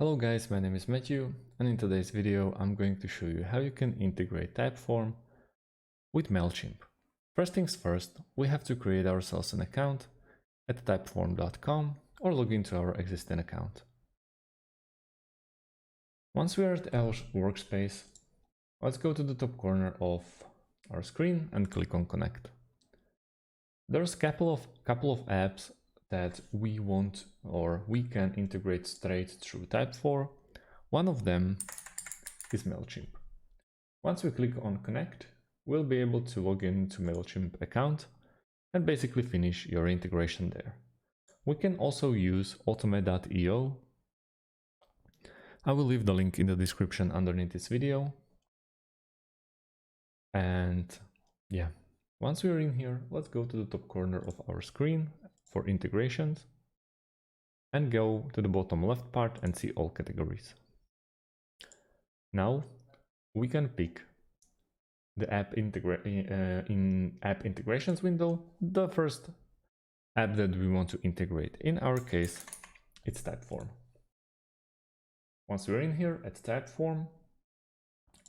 Hello guys, my name is Matthew, and in today's video I'm going to show you how you can integrate Typeform with Mailchimp. First things first, we have to create ourselves an account at typeform.com or log into our existing account. Once we are at our workspace, let's go to the top corner of our screen and click on Connect. There's a couple of apps that we want or we can integrate straight through Typeform. One of them is Mailchimp. Once we click on Connect, we'll be able to log into Mailchimp account and basically finish your integration there. We can also use automate.io. I will leave the link in the description underneath this video. And yeah, once we're in here, let's go to the top corner of our screen for integrations and go to the bottom left part and see all categories. Now we can pick the in app integrations window, the first app that we want to integrate. In our case, it's Typeform. Once we're in here at Typeform,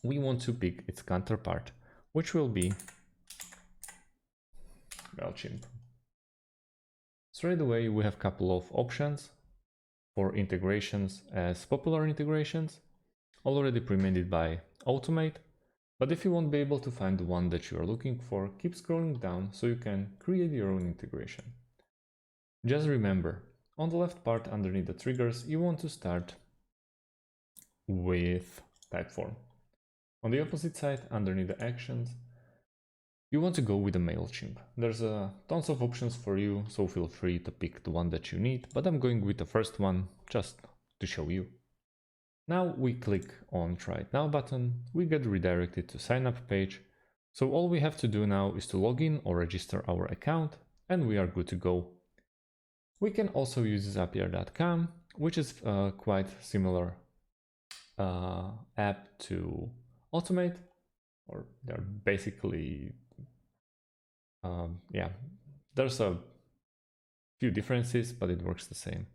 we want to pick its counterpart, which will be Mailchimp. Straight away, we have a couple of options for integrations as popular integrations, already pre-made by Automate. But if you won't be able to find the one that you are looking for, keep scrolling down so you can create your own integration. Just remember, on the left part underneath the triggers, you want to start with Typeform. On the opposite side, underneath the actions, you want to go with the Mailchimp. There's tons of options for you, so feel free to pick the one that you need, but I'm going with the first one just to show you. Now we click on Try It Now button, we get redirected to sign up page. So all we have to do now is to log in or register our account and we are good to go. We can also use Zapier.com, which is quite similar app to Automate, or they're basically there's a few differences, but it works the same.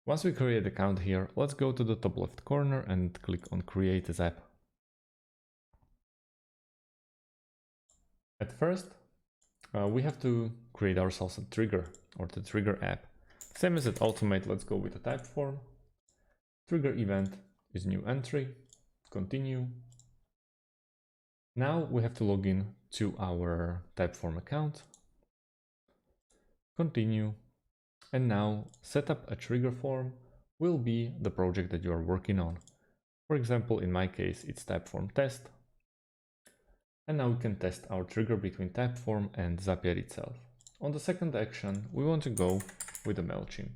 Once we create an account here, let's go to the top left corner and click on Create as App. At first, we have to create ourselves a trigger or the trigger app. Same as at Automate, let's go with the Typeform. Trigger event is new entry, continue. Now we have to log in to our Typeform account, continue, and now set up a trigger form will be the project that you are working on. For example, in my case, it's Typeform test. And now we can test our trigger between Typeform and Zapier itself. On the second action, we want to go with the Mailchimp.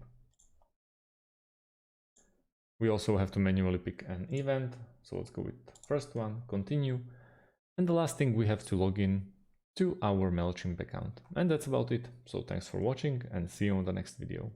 We also have to manually pick an event. So let's go with the first one, continue. And the last thing, we have to log in to our Mailchimp account. And that's about it. So thanks for watching and see you on the next video.